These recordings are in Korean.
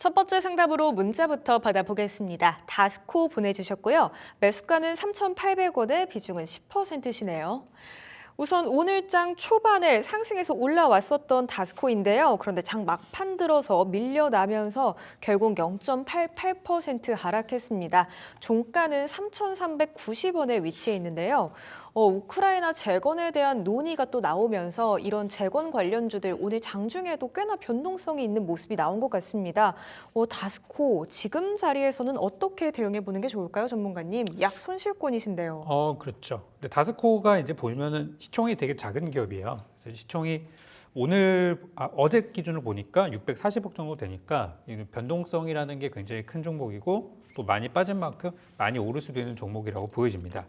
첫 번째 상담으로 문자부터 받아보겠습니다. 다스코 보내주셨고요. 매수가는 3,800원에 비중은 10%시네요. 우선 오늘장 초반에 상승해서 올라왔었던 다스코인데요. 그런데 장 막판 들어서 밀려나면서 결국 0.88% 하락했습니다. 종가는 3,390원에 위치해 있는데요. 우크라이나 재건에 대한 논의가 또 나오면서 이런 재건 관련주들 오늘 장중에도 꽤나 변동성이 있는 모습이 나온 것 같습니다. 다스코 지금 자리에서는 어떻게 대응해 보는 게 좋을까요, 전문가님? 약 손실권이신데요. 그렇죠. 근데 다스코가 이제 보면은 시총이 되게 작은 기업이에요. 그래서 시총이 어제 기준을 보니까 640억 정도 되니까 이 변동성이라는 게 굉장히 큰 종목이고 또 많이 빠진 만큼 많이 오를 수도 있는 종목이라고 보여집니다.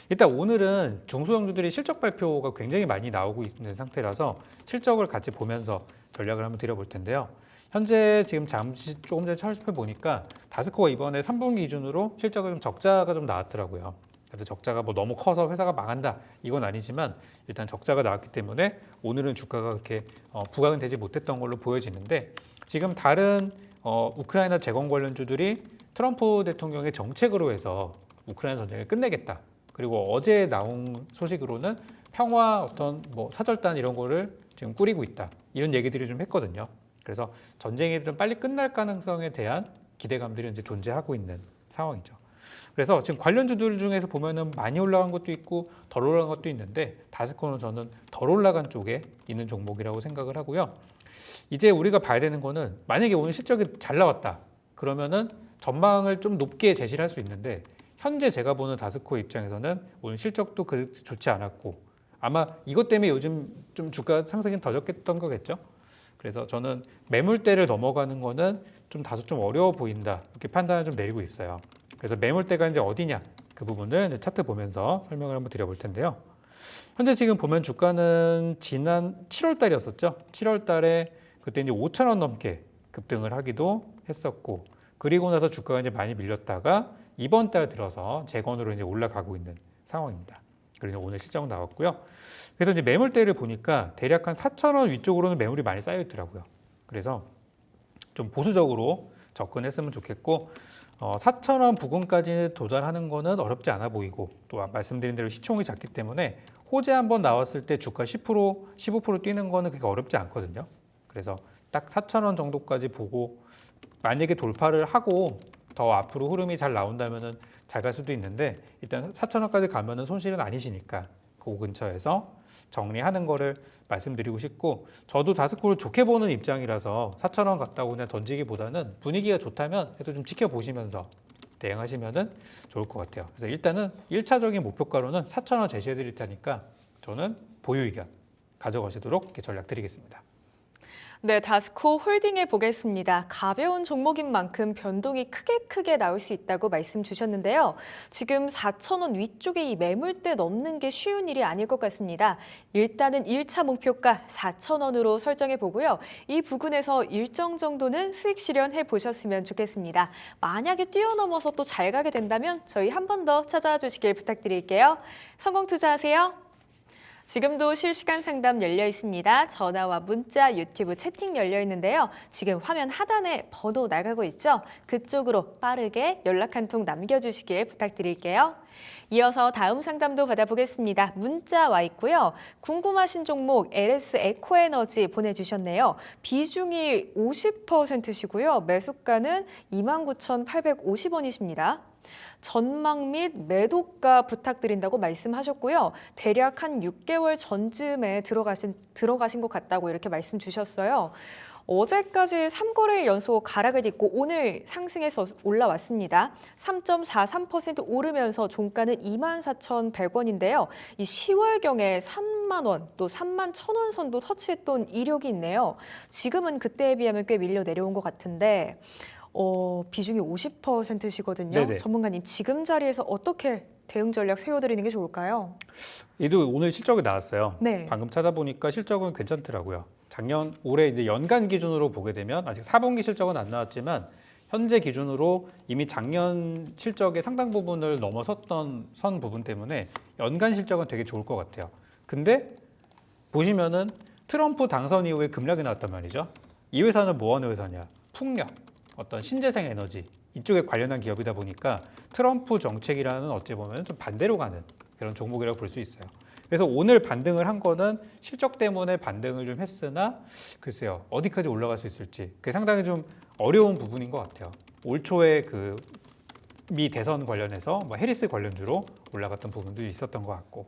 일단 오늘은 중소형주들이 실적 발표가 굉장히 많이 나오고 있는 상태라서 실적을 같이 보면서 전략을 한번 드려볼 텐데요. 현재 지금 잠시 조금 전에 살펴보니까 다스코가 이번에 3분기 기준으로 실적이 좀 적자가 좀 나왔더라고요. 그래서 적자가 뭐 너무 커서 회사가 망한다 이건 아니지만 일단 적자가 나왔기 때문에 오늘은 주가가 그렇게 부각은 되지 못했던 걸로 보여지는데 지금 다른 우크라이나 재건 관련주들이 트럼프 대통령의 정책으로 해서 우크라이나 전쟁을 끝내겠다. 그리고 어제 나온 소식으로는 평화 어떤 뭐 사절단 이런 거를 지금 꾸리고 있다. 이런 얘기들이 좀 했거든요. 그래서 전쟁이 좀 빨리 끝날 가능성에 대한 기대감들이 이제 존재하고 있는 상황이죠. 그래서 지금 관련주들 중에서 보면은 많이 올라간 것도 있고 덜 올라간 것도 있는데 다스코는 저는 덜 올라간 쪽에 있는 종목이라고 생각을 하고요. 이제 우리가 봐야 되는 거는 만약에 오늘 실적이 잘 나왔다. 그러면은 전망을 좀 높게 제시를 할 수 있는데 현재 제가 보는 다스코 입장에서는 오늘 실적도 좋지 않았고 아마 이것 때문에 요즘 좀 주가 상승이 더뎠던 거겠죠. 그래서 저는 매물대를 넘어가는 거는 좀 다소 좀 어려워 보인다 이렇게 판단을 좀 내리고 있어요. 그래서 매물대가 이제 어디냐 그 부분을 차트 보면서 설명을 한번 드려볼 텐데요. 현재 지금 보면 주가는 지난 7월 달이었었죠. 7월 달에 그때 이제 5,000원 넘게 급등을 하기도 했었고 그리고 나서 주가가 이제 많이 밀렸다가 이번 달 들어서 재건으로 이제 올라가고 있는 상황입니다. 그래서 오늘 실적 나왔고요. 그래서 이제 매물대를 보니까 대략 한 4,000원 위쪽으로는 매물이 많이 쌓여 있더라고요. 그래서 좀 보수적으로 접근했으면 좋겠고 4,000원 부근까지 도달하는 거는 어렵지 않아 보이고 또 말씀드린 대로 시총이 작기 때문에 호재 한번 나왔을 때 주가 10%, 15% 뛰는 거는 그렇게 어렵지 않거든요. 그래서 딱 4,000원 정도까지 보고 만약에 돌파를 하고 더 앞으로 흐름이 잘 나온다면은 잘 갈 수도 있는데 일단 4,000원까지 가면은 손실은 아니시니까 그 근처에서 정리하는 거를 말씀드리고 싶고 저도 다스코를 좋게 보는 입장이라서 4,000원 갔다고 그냥 던지기보다는 분위기가 좋다면 해도 좀 지켜보시면서 대응하시면은 좋을 것 같아요. 그래서 일단은 1차적인 목표가로는 4,000원 제시해 드릴 테니까 저는 보유 의견 가져가시도록 이렇게 전략 드리겠습니다. 네, 다스코 홀딩해 보겠습니다. 가벼운 종목인 만큼 변동이 크게 나올 수 있다고 말씀 주셨는데요. 지금 4,000원 위쪽에 이 매물대 넘는 게 쉬운 일이 아닐 것 같습니다. 일단은 1차 목표가 4,000원으로 설정해 보고요. 이 부근에서 일정 정도는 수익 실현해 보셨으면 좋겠습니다. 만약에 뛰어넘어서 또 잘 가게 된다면 저희 한 번 더 찾아와 주시길 부탁드릴게요. 성공 투자하세요. 지금도 실시간 상담 열려 있습니다. 전화와 문자, 유튜브 채팅 열려 있는데요. 지금 화면 하단에 번호 나가고 있죠? 그쪽으로 빠르게 연락 한 통 남겨주시길 부탁드릴게요. 이어서 다음 상담도 받아보겠습니다. 문자 와 있고요. 궁금하신 종목 LS 에코에너지 보내주셨네요. 비중이 50%시고요. 매수가는 29,850원이십니다. 전망 및 매도가 부탁드린다고 말씀하셨고요. 대략 한 6개월 전쯤에 들어가신 것 같다고 이렇게 말씀 주셨어요. 어제까지 3거래일 연속 하락을 딛고 오늘 상승해서 올라왔습니다. 3.43% 오르면서 종가는 24,100원인데요. 이 10월경에 3만 원, 또 3만 1,000원 선도 터치했던 이력이 있네요. 지금은 그때에 비하면 꽤 밀려 내려온 것 같은데 비중이 50%시거든요. 네네. 전문가님, 지금 자리에서 어떻게 대응 전략 세워드리는 게 좋을까요? 얘도 오늘 실적이 나왔어요. 네. 방금 찾아보니까 실적은 괜찮더라고요. 올해 이제 연간 기준으로 보게 되면 아직 4분기 실적은 안 나왔지만 현재 기준으로 이미 작년 실적의 상당 부분을 넘어섰던 선 부분 때문에 연간 실적은 되게 좋을 것 같아요. 근데 보시면은 트럼프 당선 이후에 급락이 나왔단 말이죠. 이 회사는 뭐 하는 회사냐? 풍력. 어떤 신재생 에너지 이쪽에 관련한 기업이다 보니까 트럼프 정책이라는 어찌 보면 좀 반대로 가는 그런 종목이라고 볼 수 있어요. 그래서 오늘 반등을 한 거는 실적 때문에 반등을 좀 했으나 글쎄요 어디까지 올라갈 수 있을지 그게 상당히 좀 어려운 부분인 것 같아요. 올 초에 그 미 대선 관련해서 뭐 해리스 관련주로 올라갔던 부분도 있었던 것 같고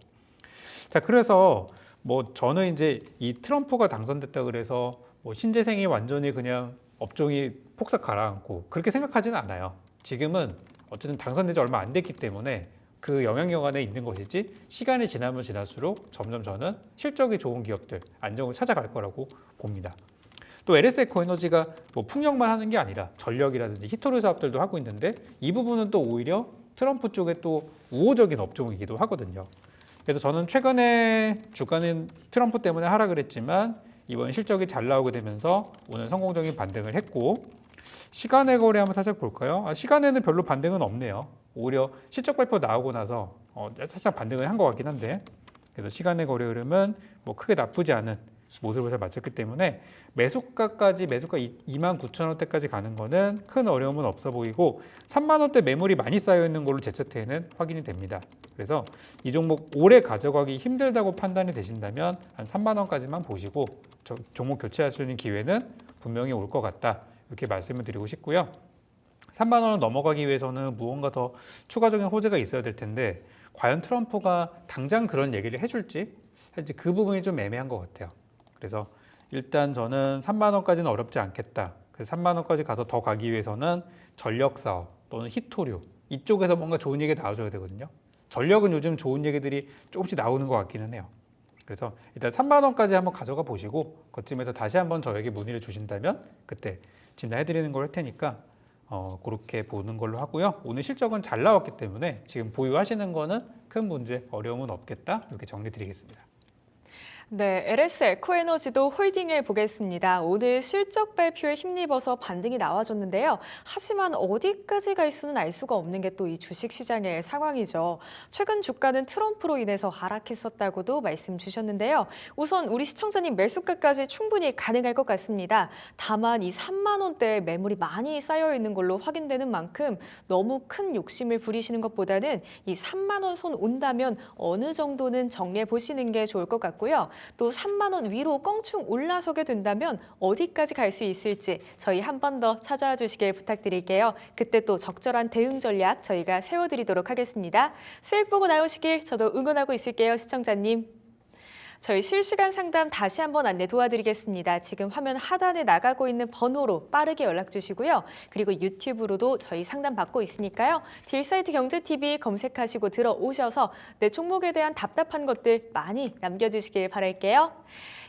자 그래서 뭐 저는 이제 이 트럼프가 당선됐다 그래서 뭐 신재생이 완전히 그냥 업종이 폭삭 가라앉고 그렇게 생각하지는 않아요. 지금은 어쨌든 당선된 지 얼마 안 됐기 때문에 그 영향력 안에 있는 것이지 시간이 지나면 지날수록 점점 저는 실적이 좋은 기업들 안정을 찾아갈 거라고 봅니다. 또 LS 에코에너지가 뭐 풍력만 하는 게 아니라 전력이라든지 히토류 사업들도 하고 있는데 이 부분은 또 오히려 트럼프 쪽에 또 우호적인 업종이기도 하거든요. 그래서 저는 최근에 주가는 트럼프 때문에 하락을 했지만 이번 실적이 잘 나오게 되면서 오늘 성공적인 반등을 했고 시간의 거래 한번 살짝 볼까요? 시간에는 별로 반등은 없네요. 오히려 실적 발표 나오고 나서 살짝 반등을 한 것 같긴 한데 그래서 시간의 거래 흐름은 뭐 크게 나쁘지 않은 모습을 잘 맞췄기 때문에 매수가 29,000원대까지 가는 거는 큰 어려움은 없어 보이고 3만 원대 매물이 많이 쌓여 있는 걸로 제 차트에는 확인이 됩니다. 그래서 이 종목 오래 가져가기 힘들다고 판단이 되신다면 한 3만 원까지만 보시고 종목 교체할 수 있는 기회는 분명히 올 것 같다. 이렇게 말씀을 드리고 싶고요. 3만 원을 넘어가기 위해서는 무언가 더 추가적인 호재가 있어야 될 텐데 과연 트럼프가 당장 그런 얘기를 해줄지 사실 그 부분이 좀 애매한 것 같아요. 그래서 일단 저는 3만 원까지는 어렵지 않겠다. 그래서 3만 원까지 가서 더 가기 위해서는 전력 사업 또는 히토류 이쪽에서 뭔가 좋은 얘기가 나와줘야 되거든요. 전력은 요즘 좋은 얘기들이 조금씩 나오는 것 같기는 해요. 그래서 일단 3만 원까지 한번 가져가 보시고 그쯤에서 다시 한번 저에게 문의를 주신다면 그때 진단해드리는 걸 할 테니까 그렇게 보는 걸로 하고요. 오늘 실적은 잘 나왔기 때문에 지금 보유하시는 거는 큰 문제, 어려움은 없겠다. 이렇게 정리드리겠습니다. 네, LS 에코에너지도 홀딩해 보겠습니다. 오늘 실적 발표에 힘입어서 반등이 나와줬는데요. 하지만 어디까지 갈 수는 알 수가 없는 게 또 이 주식시장의 상황이죠. 최근 주가는 트럼프로 인해서 하락했었다고도 말씀 주셨는데요. 우선 우리 시청자님 매수가까지 충분히 가능할 것 같습니다. 다만 이 3만 원대의 매물이 많이 쌓여 있는 걸로 확인되는 만큼 너무 큰 욕심을 부리시는 것보다는 이 3만 원 선 온다면 어느 정도는 정리해 보시는 게 좋을 것 같고요. 또 3만 원 위로 껑충 올라서게 된다면 어디까지 갈 수 있을지 저희 한 번 더 찾아와 주시길 부탁드릴게요. 그때 또 적절한 대응 전략 저희가 세워드리도록 하겠습니다. 수익 보고 나오시길 저도 응원하고 있을게요, 시청자님. 저희 실시간 상담 다시 한번 안내 도와드리겠습니다. 지금 화면 하단에 나가고 있는 번호로 빠르게 연락 주시고요. 그리고 유튜브로도 저희 상담 받고 있으니까요. 딜사이트 경제TV 검색하시고 들어오셔서 내 종목에 대한 답답한 것들 많이 남겨주시길 바랄게요.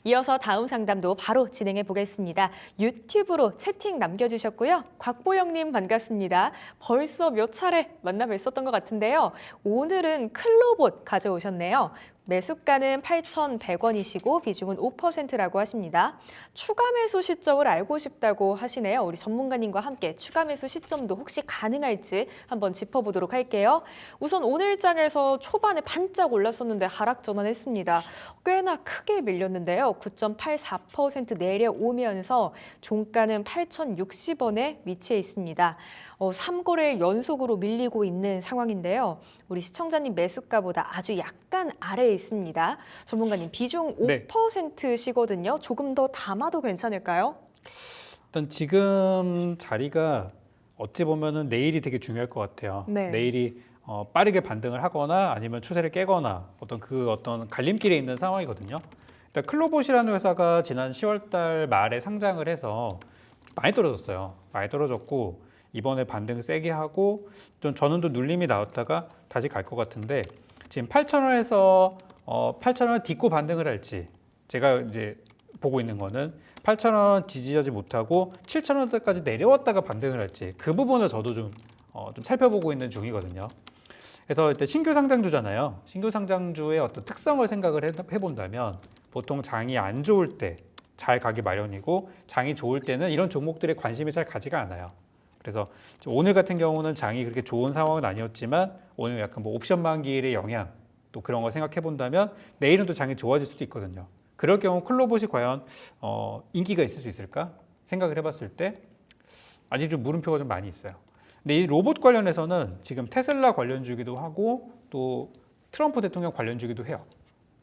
이어서 다음 상담도 바로 진행해 보겠습니다. 유튜브로 채팅 남겨주셨고요. 곽보영님 반갑습니다. 벌써 몇 차례 만나 뵀었던 것 같은데요. 오늘은 클로봇 가져오셨네요. 매수가는 8,100원이시고 비중은 5%라고 하십니다. 추가 매수 시점을 알고 싶다고 하시네요. 우리 전문가님과 함께 추가 매수 시점도 혹시 가능할지 한번 짚어보도록 할게요. 우선 오늘장에서 초반에 반짝 올랐었는데 하락 전환했습니다. 꽤나 크게 밀렸는데요. 9.84% 내려오면서 종가는 8,060원에 위치해 있습니다. 3거래 연속으로 밀리고 있는 상황인데요. 우리 시청자님 매수가보다 아주 약간 아래에 있습니다. 전문가님 비중 5%시거든요. 조금 더 담아도 괜찮을까요? 일단 지금 자리가 어찌 보면은 내일이 되게 중요할 것 같아요. 네. 내일이 빠르게 반등을 하거나 아니면 추세를 깨거나 어떤 갈림길에 있는 상황이거든요. 일단 클로봇이라는 회사가 지난 10월달 말에 상장을 해서 많이 떨어졌어요. 많이 떨어졌고 이번에 반등 세게 하고 좀 전원도 눌림이 나왔다가 다시 갈 것 같은데 지금 8,000원에서 8,000원 딛고 반등을 할지 제가 이제 보고 있는 거는 8,000원 지지하지 못하고 7,000원대까지 내려왔다가 반등을 할지 그 부분을 저도 좀 살펴보고 있는 중이거든요. 그래서 일단 신규 상장주잖아요. 신규 상장주의 어떤 특성을 생각을 해본다면 보통 장이 안 좋을 때 잘 가기 마련이고 장이 좋을 때는 이런 종목들에 관심이 잘 가지가 않아요. 그래서 오늘 같은 경우는 장이 그렇게 좋은 상황은 아니었지만 오늘 약간 뭐 옵션 만기일의 영향 또 그런 거 생각해 본다면 내일은 또 장이 좋아질 수도 있거든요. 그럴 경우 클로봇이 과연 인기가 있을 수 있을까 생각을 해봤을 때 아직 좀 물음표가 좀 많이 있어요. 근데 이 로봇 관련해서는 지금 테슬라 관련주기도 하고 또 트럼프 대통령 관련주기도 해요.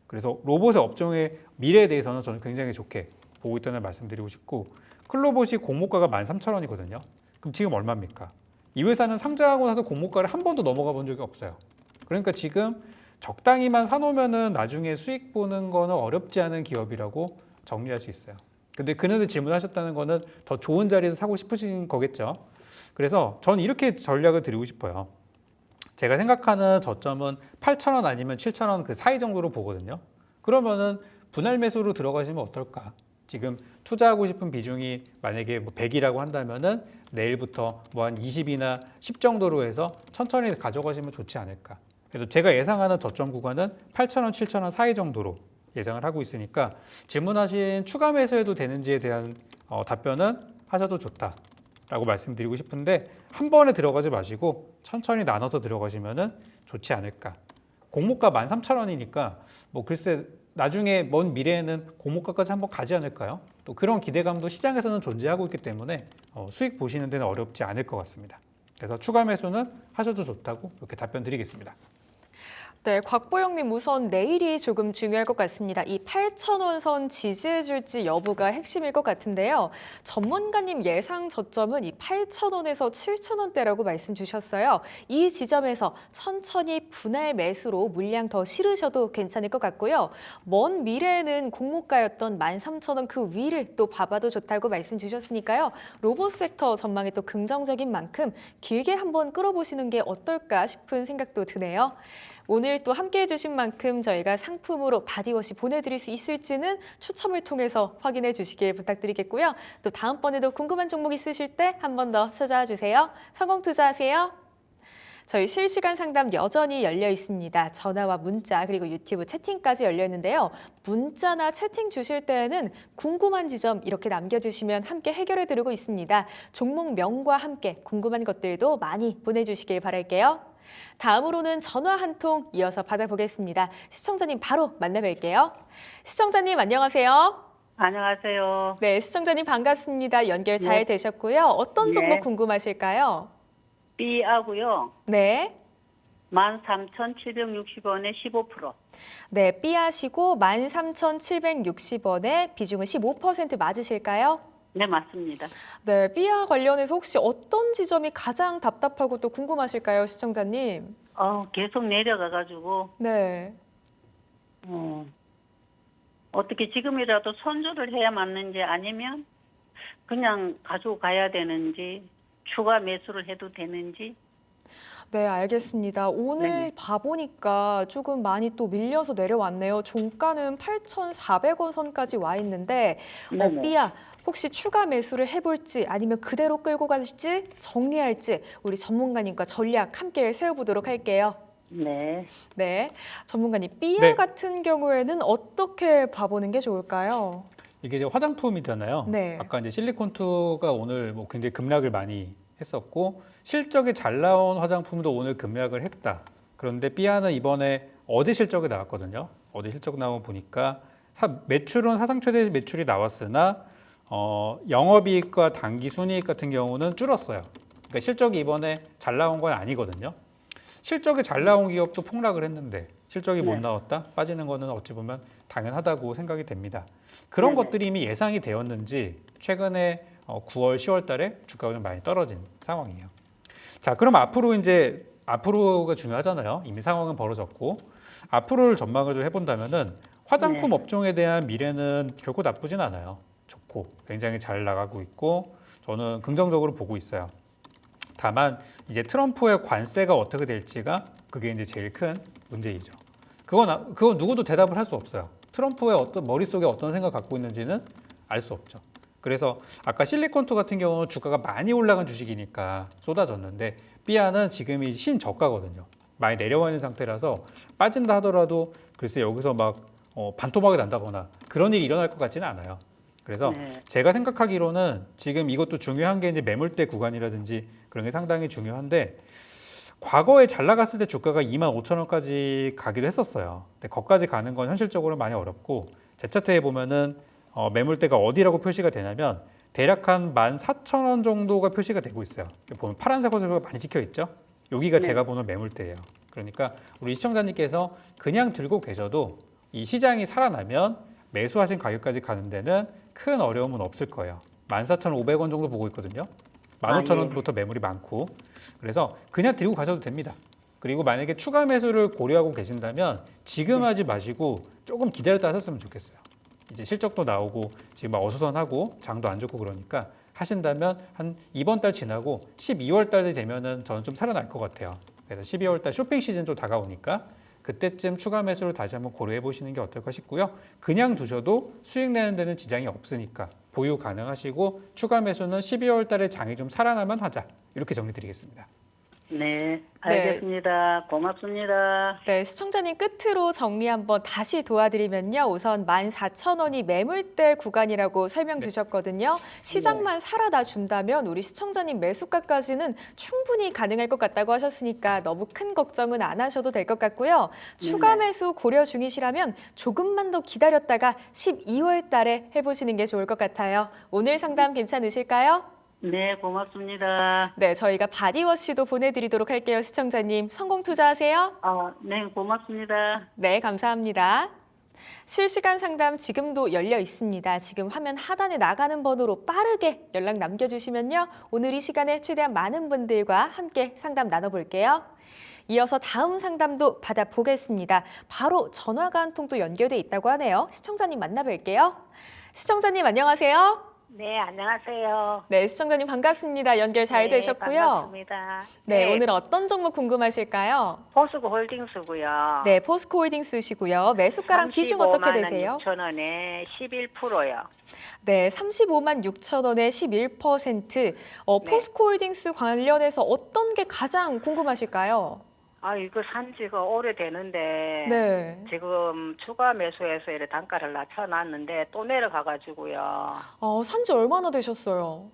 그래서 로봇의 업종의 미래에 대해서는 저는 굉장히 좋게 보고 있다는 말씀드리고 싶고, 클로봇이 공모가가 13,000원이거든요. 그럼 지금 얼마입니까? 이 회사는 상장하고 나서 공모가를 한 번도 넘어가 본 적이 없어요. 그러니까 지금 적당히만 사놓으면은 나중에 수익 보는 거는 어렵지 않은 기업이라고 정리할 수 있어요. 근데 그런데 질문하셨다는 거는 더 좋은 자리에서 사고 싶으신 거겠죠. 그래서 저는 이렇게 전략을 드리고 싶어요. 제가 생각하는 저점은 8,000원 아니면 7,000원 그 사이 정도로 보거든요. 그러면은 분할 매수로 들어가시면 어떨까? 지금 투자하고 싶은 비중이 만약에 뭐 100이라고 한다면은 내일부터 뭐 한 20이나 10 정도로 해서 천천히 가져가시면 좋지 않을까. 그래서 제가 예상하는 저점 구간은 8,000원, 7,000원 사이 정도로 예상을 하고 있으니까 질문하신 추가 매수해도 되는지에 대한 답변은 하셔도 좋다라고 말씀드리고 싶은데, 한 번에 들어가지 마시고 천천히 나눠서 들어가시면 좋지 않을까. 공모가 13,000원이니까 뭐 글쎄 나중에 먼 미래에는 공모가까지 한번 가지 않을까요? 또 그런 기대감도 시장에서는 존재하고 있기 때문에 수익 보시는 데는 어렵지 않을 것 같습니다. 그래서 추가 매수는 하셔도 좋다고 이렇게 답변 드리겠습니다. 네, 곽보영님 우선 내일이 조금 중요할 것 같습니다. 이 8,000원 선 지지해줄지 여부가 핵심일 것 같은데요. 전문가님 예상 저점은 이 8,000원에서 7,000원대라고 말씀 주셨어요. 이 지점에서 천천히 분할 매수로 물량 더 실으셔도 괜찮을 것 같고요. 먼 미래에는 공모가였던 13,000원 그 위를 또 봐봐도 좋다고 말씀 주셨으니까요. 로봇 섹터 전망이 또 긍정적인 만큼 길게 한번 끌어보시는 게 어떨까 싶은 생각도 드네요. 오늘 또 함께해 주신 만큼 저희가 상품으로 바디워시 보내드릴 수 있을지는 추첨을 통해서 확인해 주시길 부탁드리겠고요. 또 다음번에도 궁금한 종목 있으실 때 한 번 더 찾아와 주세요. 성공 투자하세요. 저희 실시간 상담 여전히 열려 있습니다. 전화와 문자 그리고 유튜브 채팅까지 열려 있는데요. 문자나 채팅 주실 때에는 궁금한 지점 이렇게 남겨주시면 함께 해결해 드리고 있습니다. 종목명과 함께 궁금한 것들도 많이 보내주시길 바랄게요. 다음으로는 전화 한 통 이어서 받아보겠습니다. 시청자님 바로 만나뵐게요. 시청자님 안녕하세요. 안녕하세요. 네, 시청자님 반갑습니다. 연결 잘 네. 되셨고요. 어떤 종목 네. 궁금하실까요? B하고요. 네. 13,760원에 15%. 네, B 하시고 13,760원에 비중은 15% 맞으실까요? 네, 맞습니다. 네, B와 관련해서 혹시 어떤 지점이 가장 답답하고 또 궁금하실까요, 시청자님? 계속 내려가가지고, 네. 어떻게 지금이라도 손절을 해야 맞는지 아니면 그냥 가지고 가야 되는지, 추가 매수를 해도 되는지. 네, 알겠습니다. 오늘 네네. 봐보니까 조금 많이 또 밀려서 내려왔네요. 종가는 8,400원 선까지 와 있는데, 네네. B야, 혹시 추가 매수를 해볼지 아니면 그대로 끌고 갈지 정리할지 우리 전문가님과 전략 함께 세워보도록 할게요. 네. 네, 전문가님, B야 네. 같은 경우에는 어떻게 봐보는 게 좋을까요? 이게 이제 화장품이잖아요. 네. 아까 이제 실리콘투가 오늘 뭐 굉장히 급락을 많이 했었고, 실적이 잘 나온 화장품도 오늘 급락을 했다. 그런데 삐아는 이번에 어제 실적이 나왔거든요. 어제 실적 나온 거 보니까 매출은 사상 최대 매출이 나왔으나 영업이익과 당기순이익 같은 경우는 줄었어요. 그러니까 실적이 이번에 잘 나온 건 아니거든요. 실적이 잘 나온 기업도 폭락을 했는데 실적이 못 네. 나왔다? 빠지는 거는 어찌 보면 당연하다고 생각이 됩니다. 그런 네네. 것들이 이미 예상이 되었는지 최근에 9월, 10월 달에 주가가 좀 많이 떨어진 상황이에요. 자, 그럼 앞으로가 중요하잖아요. 이미 상황은 벌어졌고 앞으로를 전망을 좀 해본다면은 화장품 네. 업종에 대한 미래는 결코 나쁘진 않아요. 좋고 굉장히 잘 나가고 있고 저는 긍정적으로 보고 있어요. 다만 이제 트럼프의 관세가 어떻게 될지가 그게 이제 제일 큰 문제이죠. 그건 누구도 대답을 할 수 없어요. 트럼프의 어떤 머릿속에 어떤 생각 갖고 있는지는 알 수 없죠. 그래서 아까 실리콘투 같은 경우는 주가가 많이 올라간 주식이니까 쏟아졌는데 삐아는 지금이 신저가거든요. 많이 내려와 있는 상태라서 빠진다 하더라도 글쎄 여기서 막 반토막이 난다거나 그런 일이 일어날 것 같지는 않아요. 그래서 네. 제가 생각하기로는 지금 이것도 중요한 게 이제 매물대 구간이라든지 그런 게 상당히 중요한데 과거에 잘 나갔을 때 주가가 25,000원까지 가기도 했었어요. 근데 거기까지 가는 건 현실적으로 많이 어렵고 제 차트에 보면은 매물대가 어디라고 표시가 되냐면 대략 한 14,000원 정도가 표시가 되고 있어요. 보면 파란색 호수가 많이 찍혀 있죠. 여기가 네. 제가 보는 매물대예요. 그러니까 우리 시청자님께서 그냥 들고 계셔도 이 시장이 살아나면 매수하신 가격까지 가는 데는 큰 어려움은 없을 거예요. 14,500원 정도 보고 있거든요. 15,000원부터 매물이 많고, 그래서 그냥 들고 가셔도 됩니다. 그리고 만약에 추가 매수를 고려하고 계신다면 지금 하지 마시고 조금 기다렸다 하셨으면 좋겠어요. 이제 실적도 나오고 지금 막 어수선하고 장도 안 좋고 그러니까 하신다면 한 이번 달 지나고 12월 달이 되면은 저는 좀 살아날 것 같아요. 그래서 12월 달 쇼핑 시즌 좀 다가오니까 그때쯤 추가 매수를 다시 한번 고려해 보시는 게 어떨까 싶고요. 그냥 두셔도 수익 내는 데는 지장이 없으니까 보유 가능하시고 추가 매수는 12월 달에 장이 좀 살아나면 하자. 이렇게 정리 드리겠습니다. 네, 알겠습니다. 고맙습니다. 네, 시청자님 끝으로 정리 한번 다시 도와드리면요. 우선 14,000원이 매물대 구간이라고 설명 주셨거든요. 시장만 살아나 준다면 우리 시청자님 매수가까지는 충분히 가능할 것 같다고 하셨으니까 너무 큰 걱정은 안 하셔도 될 것 같고요. 추가 매수 고려 중이시라면 조금만 더 기다렸다가 12월 달에 해보시는 게 좋을 것 같아요. 오늘 상담 괜찮으실까요? 네, 고맙습니다. 네, 저희가 바디워시도 보내드리도록 할게요. 시청자님 성공 투자하세요. 네, 고맙습니다. 네, 감사합니다. 실시간 상담 지금도 열려 있습니다. 지금 화면 하단에 나가는 번호로 빠르게 연락 남겨주시면요. 오늘 이 시간에 최대한 많은 분들과 함께 상담 나눠볼게요. 이어서 다음 상담도 받아보겠습니다. 바로 전화가 한 통 또 연결돼 있다고 하네요. 시청자님 만나뵐게요. 시청자님 안녕하세요. 네, 안녕하세요. 네, 시청자님 반갑습니다. 연결 잘 네, 되셨고요. 반갑습니다. 네, 오늘 어떤 종목 궁금하실까요? 포스코 홀딩스고요. 네, 포스코 홀딩스시고요. 매수가랑 비중 어떻게 되세요? 35만 6천원에 11%요. 네, 35만 6천 원에 11%. 네. 포스코 홀딩스 관련해서 어떤 게 가장 궁금하실까요? 이거 산지가 오래되는데 네. 지금 추가 매수해서 이렇게 단가를 낮춰놨는데 또 내려가가지고요. 산지 얼마나 되셨어요?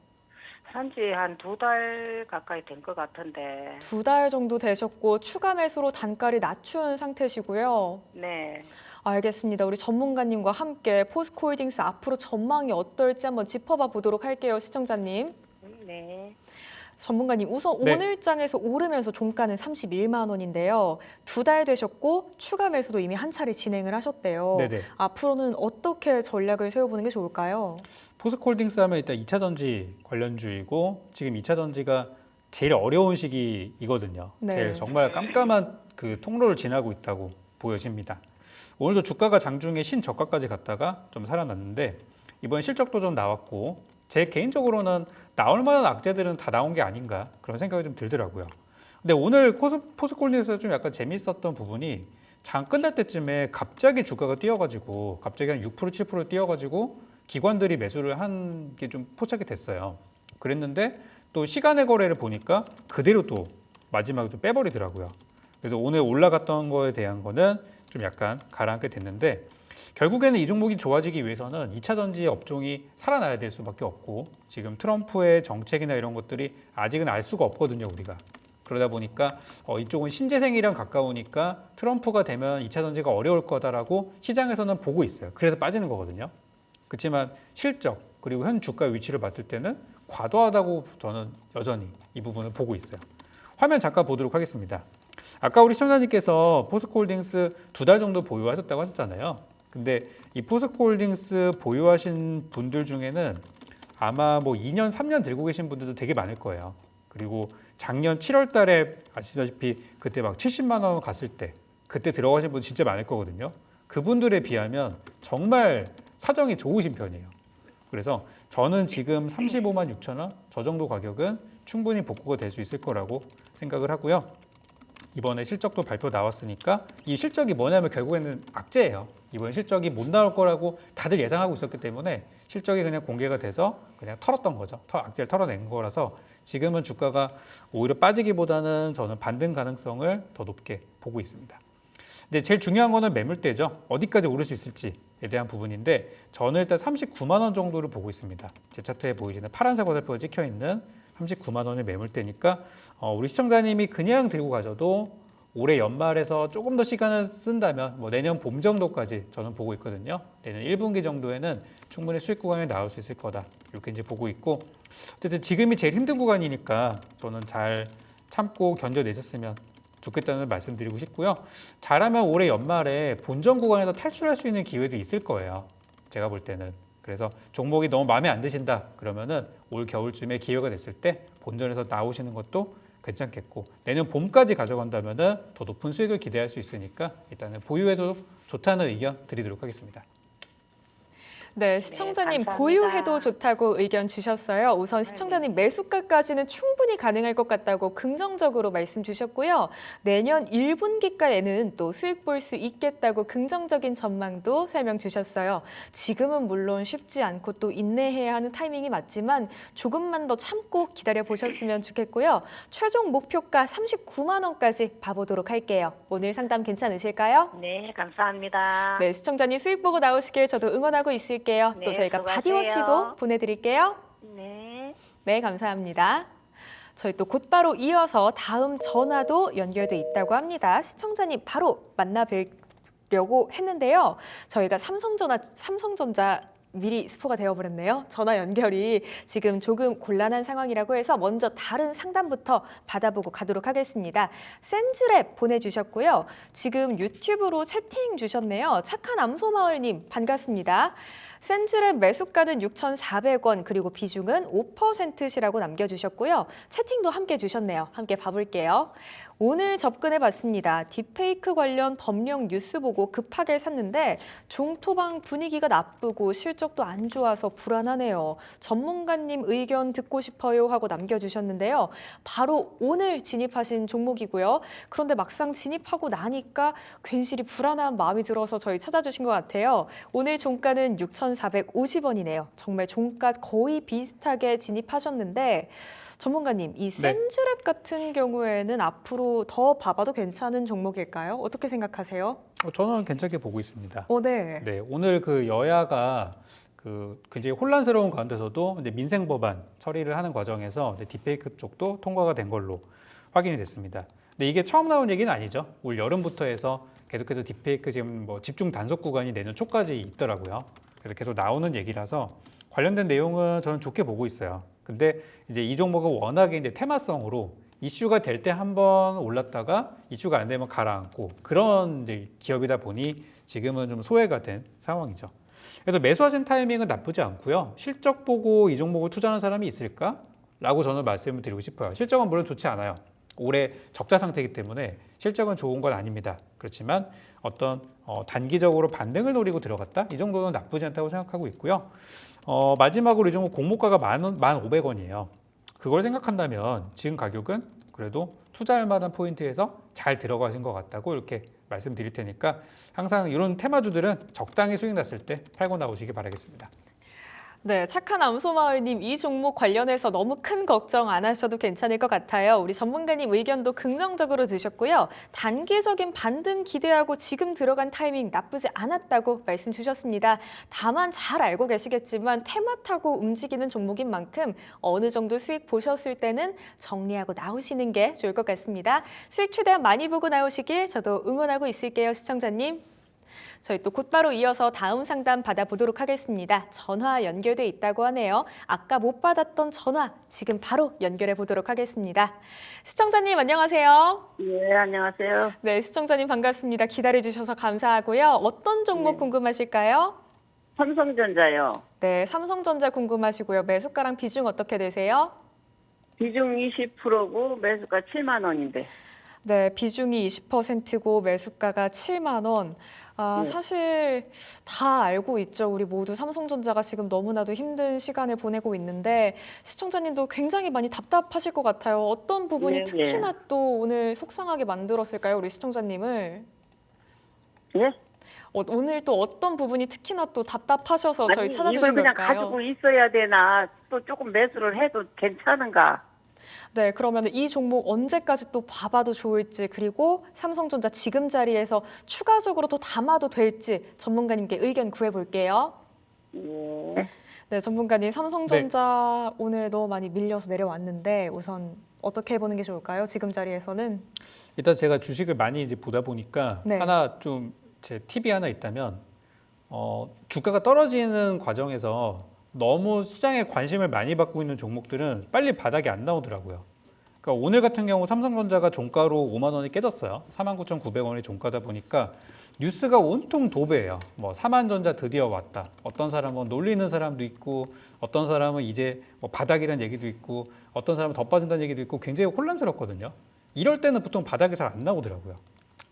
산지 한 2달 가까이 된 것 같은데. 2달 정도 되셨고 추가 매수로 단가를 낮춘 상태시고요. 네. 알겠습니다. 우리 전문가님과 함께 포스코 홀딩스 앞으로 전망이 어떨지 한번 짚어봐 보도록 할게요, 시청자님. 네. 전문가님, 우선 네. 오늘장에서 오르면서 종가는 31만 원인데요. 2달 되셨고 추가 매수도 이미 한 차례 진행을 하셨대요. 네네. 앞으로는 어떻게 전략을 세워보는 게 좋을까요? 포스코홀딩스 하면 일단 2차 전지 관련주이고 지금 2차 전지가 제일 어려운 시기이거든요. 네. 제일 정말 깜깜한 그 통로를 지나고 있다고 보여집니다. 오늘도 주가가 장중에 신저가까지 갔다가 좀 살아났는데 이번 실적도 좀 나왔고 제 개인적으로는 나올 만한 악재들은 다 나온 게 아닌가 그런 생각이 좀 들더라고요. 근데 오늘 포스코홀딩스에서 좀 약간 재밌었던 부분이 장 끝날 때쯤에 갑자기 주가가 뛰어가지고 갑자기 한 6% 7% 뛰어가지고 기관들이 매수를 한 게 좀 포착이 됐어요. 그랬는데 또 시간의 거래를 보니까 그대로 또 마지막에 좀 빼버리더라고요. 그래서 오늘 올라갔던 거에 대한 거는 좀 약간 가라앉게 됐는데 결국에는 이 종목이 좋아지기 위해서는 2차 전지 업종이 살아나야 될 수밖에 없고 지금 트럼프의 정책이나 이런 것들이 아직은 알 수가 없거든요, 우리가. 그러다 보니까 이쪽은 신재생이랑 가까우니까 트럼프가 되면 2차 전지가 어려울 거다라고 시장에서는 보고 있어요. 그래서 빠지는 거거든요. 그렇지만 실적 그리고 현 주가 위치를 봤을 때는 과도하다고 저는 여전히 이 부분을 보고 있어요. 화면 잠깐 보도록 하겠습니다. 아까 우리 시청자님께서 포스코홀딩스 2달 정도 보유하셨다고 하셨잖아요. 근데 이 포스코홀딩스 보유하신 분들 중에는 아마 뭐 2년, 3년 들고 계신 분들도 되게 많을 거예요. 그리고 작년 7월 달에 아시다시피 그때 막 70만 원 갔을 때 그때 들어가신 분 진짜 많을 거거든요. 그분들에 비하면 정말 사정이 좋으신 편이에요. 그래서 저는 지금 35만 6천 원 저 정도 가격은 충분히 복구가 될 수 있을 거라고 생각을 하고요. 이번에 실적도 발표 나왔으니까 이 실적이 뭐냐면 결국에는 악재예요. 이번 실적이 못 나올 거라고 다들 예상하고 있었기 때문에 실적이 그냥 공개가 돼서 그냥 털었던 거죠. 악재를 털어낸 거라서 지금은 주가가 오히려 빠지기보다는 저는 반등 가능성을 더 높게 보고 있습니다. 근데 제일 중요한 거는 매물대죠. 어디까지 오를 수 있을지에 대한 부분인데 저는 일단 39만 원 정도를 보고 있습니다. 제 차트에 보이시는 파란색 화살표가 찍혀 있는 39만 원의 매물대니까 우리 시청자님이 그냥 들고 가셔도 올해 연말에서 조금 더 시간을 쓴다면 뭐 내년 봄 정도까지 저는 보고 있거든요. 내년 1분기 정도에는 충분히 수익 구간이 나올 수 있을 거다. 이렇게 이제 보고 있고, 어쨌든 지금이 제일 힘든 구간이니까 저는 잘 참고 견뎌내셨으면 좋겠다는 말씀드리고 싶고요. 잘하면 올해 연말에 본전 구간에서 탈출할 수 있는 기회도 있을 거예요. 제가 볼 때는. 그래서 종목이 너무 마음에 안 드신다 그러면은 올 겨울쯤에 기회가 됐을 때 본전에서 나오시는 것도 괜찮겠고, 내년 봄까지 가져간다면은 더 높은 수익을 기대할 수 있으니까 일단은 보유해도 좋다는 의견 드리도록 하겠습니다. 네, 시청자님 감사합니다. 보유해도 좋다고 의견 주셨어요. 우선 시청자님 매수가까지는 충분히 가능할 것 같다고 긍정적으로 말씀 주셨고요. 내년 1분기가에는 또 수익 볼 수 있겠다고 긍정적인 전망도 설명 주셨어요. 지금은 물론 쉽지 않고 또 인내해야 하는 타이밍이 맞지만 조금만 더 참고 기다려 보셨으면 좋겠고요. 최종 목표가 39만 원까지 봐보도록 할게요. 오늘 상담 괜찮으실까요? 네, 감사합니다. 네, 시청자님 수익 보고 나오시길 저도 응원하고 있을게요. 또 네, 저희가 수고하세요. 바디워시도 보내드릴게요. 네. 네, 감사합니다. 저희 또 곧바로 이어서 다음 전화도 연결돼 있다고 합니다. 시청자님 바로 만나뵈려고 했는데요. 저희가 삼성전자 미리 스포가 되어버렸네요. 전화 연결이 지금 조금 곤란한 상황이라고 해서 먼저 다른 상담부터 받아보고 가도록 하겠습니다. 센즈랩 보내주셨고요. 지금 유튜브로 채팅 주셨네요. 착한 암소마을님 반갑습니다. 센즈랩 매수가는 6,400원 그리고 비중은 5%시라고 남겨주셨고요. 채팅도 함께 주셨네요. 함께 봐볼게요. 오늘 접근해봤습니다. 딥페이크 관련 법령 뉴스 보고 급하게 샀는데 종토방 분위기가 나쁘고 실적도 안 좋아서 불안하네요. 전문가님 의견 듣고 싶어요 하고 남겨주셨는데요. 바로 오늘 진입하신 종목이고요. 그런데 막상 진입하고 나니까 괜시리 불안한 마음이 들어서 저희 찾아주신 것 같아요. 오늘 종가는 6,450원이네요. 정말 종가 거의 비슷하게 진입하셨는데 전문가님, 이 센즈랩 같은 경우에는 앞으로 더 봐봐도 괜찮은 종목일까요? 어떻게 생각하세요? 저는 괜찮게 보고 있습니다. 네. 네, 오늘 그 여야가 그 굉장히 혼란스러운 가운데서도 이제 민생 법안 처리를 하는 과정에서 이제 딥페이크 쪽도 통과가 된 걸로 확인이 됐습니다. 근데 이게 처음 나온 얘기는 아니죠. 올 여름부터 해서 계속해서 딥페이크 지금 뭐 집중 단속 구간이 내년 초까지 있더라고요. 그래서 계속 나오는 얘기라서 관련된 내용은 저는 좋게 보고 있어요. 근데 이제 이 종목은 워낙에 이제 테마성으로 이슈가 될 때 한번 올랐다가 이슈가 안 되면 가라앉고 그런 이제 기업이다 보니 지금은 좀 소외가 된 상황이죠. 그래서 매수하신 타이밍은 나쁘지 않고요. 실적 보고 이 종목을 투자하는 사람이 있을까? 라고 저는 말씀을 드리고 싶어요. 실적은 물론 좋지 않아요. 올해 적자 상태이기 때문에 실적은 좋은 건 아닙니다. 그렇지만 어떤 단기적으로 반등을 노리고 들어갔다? 이 정도는 나쁘지 않다고 생각하고 있고요. 마지막으로 이 종목 공모가가 1,500원이에요. 그걸 생각한다면 지금 가격은 그래도 투자할 만한 포인트에서 잘 들어가신 것 같다고 이렇게 말씀드릴 테니까 항상 이런 테마주들은 적당히 수익 났을 때 팔고 나오시기 바라겠습니다. 네, 착한 암소마을님 이 종목 관련해서 너무 큰 걱정 안 하셔도 괜찮을 것 같아요. 우리 전문가님 의견도 긍정적으로 드셨고요. 단기적인 반등 기대하고 지금 들어간 타이밍 나쁘지 않았다고 말씀 주셨습니다. 다만 잘 알고 계시겠지만 테마 타고 움직이는 종목인 만큼 어느 정도 수익 보셨을 때는 정리하고 나오시는 게 좋을 것 같습니다. 수익 최대한 많이 보고 나오시길 저도 응원하고 있을게요, 시청자님. 저희 또 곧바로 이어서 다음 상담 받아보도록 하겠습니다. 전화 연결돼 있다고 하네요. 아까 못 받았던 전화 지금 바로 연결해 보도록 하겠습니다. 시청자님 안녕하세요. 네, 안녕하세요. 네, 시청자님 반갑습니다. 기다려주셔서 감사하고요. 어떤 종목 네. 궁금하실까요? 삼성전자요. 네, 삼성전자 궁금하시고요. 매수가랑 비중 어떻게 되세요? 비중 20%고 매수가 7만 원인데. 네, 비중이 20%고 매수가가 7만 원. 네. 사실 다 알고 있죠. 우리 모두 삼성전자가 지금 너무나도 힘든 시간을 보내고 있는데 시청자님도 굉장히 많이 답답하실 것 같아요. 어떤 부분이 네, 특히나 또 오늘 속상하게 만들었을까요? 우리 시청자님을. 예? 오늘 또 어떤 부분이 특히나 또 답답하셔서 저희 아니, 찾아주신 이걸 그냥 걸까요? 가지고 있어야 되나? 또 조금 매수를 해도 괜찮은가? 네, 그러면 이 종목 언제까지 또 봐봐도 좋을지 그리고 삼성전자 지금 자리에서 추가적으로 더 담아도 될지 전문가님께 의견 구해볼게요. 예. 네, 전문가님, 삼성전자 오늘 너무 많이 밀려서 내려왔는데 우선 어떻게 보는 게 좋을까요? 지금 자리에서는? 일단 제가 주식을 많이 이제 보다 보니까 네. 하나 좀 제 팁이 하나 있다면 주가가 떨어지는 과정에서 너무 시장에 관심을 많이 받고 있는 종목들은 빨리 바닥이 안 나오더라고요. 그러니까 오늘 같은 경우 삼성전자가 종가로 5만 원이 깨졌어요. 49,900원이 종가다 보니까 뉴스가 온통 도배예요. 뭐 삼한전자 드디어 왔다. 어떤 사람은 놀리는 사람도 있고 어떤 사람은 이제 뭐 바닥이라는 얘기도 있고 어떤 사람은 더 빠진다는 얘기도 있고 굉장히 혼란스럽거든요. 이럴 때는 보통 바닥이 잘 안 나오더라고요.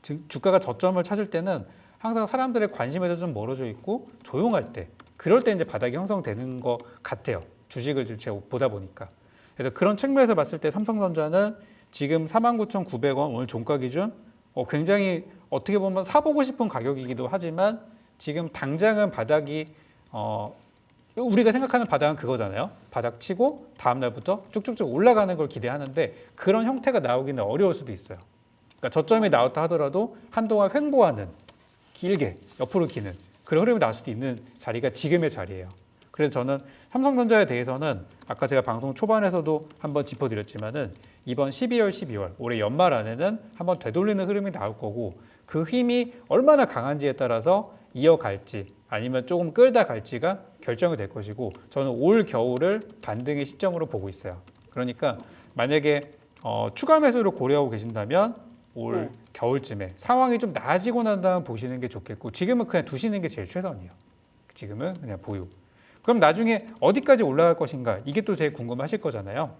즉 주가가 저점을 찾을 때는 항상 사람들의 관심에서 좀 멀어져 있고 조용할 때 그럴 때 이제 바닥이 형성되는 것 같아요. 주식을 제가 보다 보니까. 그래서 그런 측면에서 봤을 때 삼성전자는 지금 49,900원 오늘 종가 기준 굉장히 어떻게 보면 사보고 싶은 가격이기도 하지만 지금 당장은 바닥이 우리가 생각하는 바닥은 그거잖아요. 바닥 치고 다음 날부터 쭉쭉쭉 올라가는 걸 기대하는데 그런 형태가 나오기는 어려울 수도 있어요. 그러니까 저점이 나왔다 하더라도 한동안 횡보하는 길게 옆으로 기는 그런 흐름이 나올 수도 있는 자리가 지금의 자리예요. 그래서 저는 삼성전자에 대해서는 아까 제가 방송 초반에서도 한번 짚어드렸지만은 이번 12월, 12월 올해 연말 안에는 한번 되돌리는 흐름이 나올 거고 그 힘이 얼마나 강한지에 따라서 이어갈지 아니면 조금 끌다 갈지가 결정이 될 것이고 저는 올 겨울을 반등의 시점으로 보고 있어요. 그러니까 만약에 추가 매수를 고려하고 계신다면 올 겨울쯤에 상황이 좀 나아지고 난 다음 보시는 게 좋겠고 지금은 그냥 두시는 게 제일 최선이에요. 지금은 그냥 보유. 그럼 나중에 어디까지 올라갈 것인가 이게 또 제일 궁금하실 거잖아요.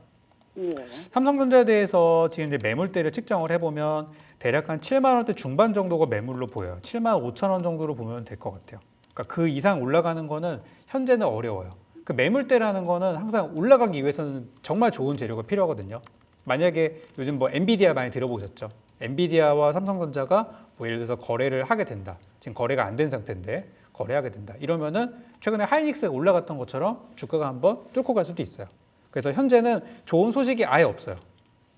삼성전자에 대해서 지금 이제 매물대를 측정을 해보면 대략 한 7만 원대 중반 정도가 매물로 보여요. 7만 5천 원 정도로 보면 될 것 같아요. 그러니까 그 이상 올라가는 거는 현재는 어려워요. 그 매물대라는 거는 항상 올라가기 위해서는 정말 좋은 재료가 필요하거든요. 만약에 요즘 뭐 엔비디아 많이 들어보셨죠? 엔비디아와 삼성전자가 뭐 예를 들어서 거래를 하게 된다. 지금 거래가 안 된 상태인데 거래하게 된다. 이러면은 최근에 하이닉스가 올라갔던 것처럼 주가가 한번 뚫고 갈 수도 있어요. 그래서 현재는 좋은 소식이 아예 없어요.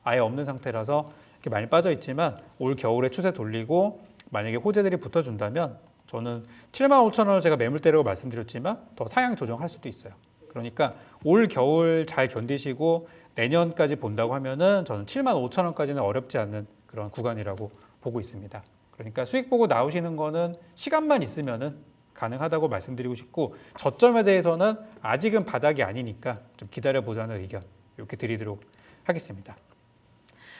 아예 없는 상태라서 이렇게 많이 빠져 있지만 올 겨울에 추세 돌리고 만약에 호재들이 붙어준다면 저는 7만 5천 원을 제가 매물대라고 말씀드렸지만 더 상향 조정할 수도 있어요. 그러니까 올 겨울 잘 견디시고 내년까지 본다고 하면은 저는 7만 5천 원까지는 어렵지 않는 그런 구간이라고 보고 있습니다. 그러니까 수익 보고 나오시는 거는 시간만 있으면은 가능하다고 말씀드리고 싶고 저점에 대해서는 아직은 바닥이 아니니까 좀 기다려보자는 의견 이렇게 드리도록 하겠습니다.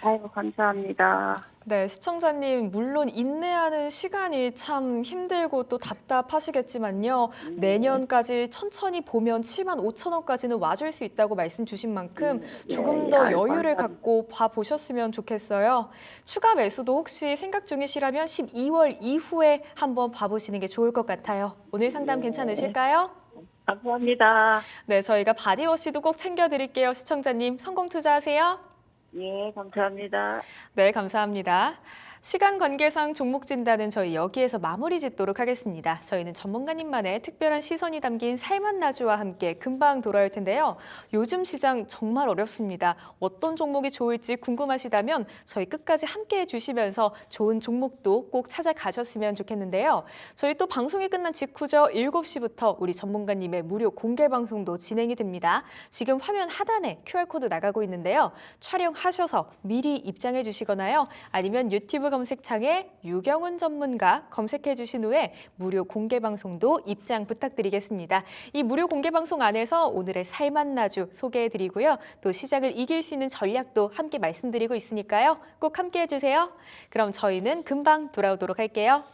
아이고 감사합니다. 네, 시청자님, 물론 인내하는 시간이 참 힘들고 또 답답하시겠지만요. 내년까지 천천히 보면 7만 5천 원까지는 와줄 수 있다고 말씀 주신 만큼 조금 더 여유를 갖고 봐보셨으면 좋겠어요. 추가 매수도 혹시 생각 중이시라면 12월 이후에 한번 봐보시는 게 좋을 것 같아요. 오늘 상담 괜찮으실까요? 감사합니다. 네, 저희가 바디워시도 꼭 챙겨드릴게요. 시청자님, 성공 투자하세요. 예, 감사합니다. 네, 감사합니다. 시간 관계상 종목 진단은 저희 여기에서 마무리 짓도록 하겠습니다. 저희는 전문가님만의 특별한 시선이 담긴 살맛나주와 함께 금방 돌아올 텐데요. 요즘 시장 정말 어렵습니다. 어떤 종목이 좋을지 궁금하시다면 저희 끝까지 함께해 주시면서 좋은 종목도 꼭 찾아가셨으면 좋겠는데요. 저희 또 방송이 끝난 직후죠. 7시부터 우리 전문가님의 무료 공개 방송도 진행이 됩니다. 지금 화면 하단에 QR코드 나가고 있는데요. 촬영하셔서 미리 입장해 주시거나요. 아니면 유튜브 검색창에 유경훈 전문가 검색해 주신 후에 무료 공개 방송도 입장 부탁드리겠습니다. 이 무료 공개 방송 안에서 오늘의 살맛나주 소개해 드리고요. 또 시장을 이길 수 있는 전략도 함께 말씀드리고 있으니까요. 꼭 함께 해주세요. 그럼 저희는 금방 돌아오도록 할게요.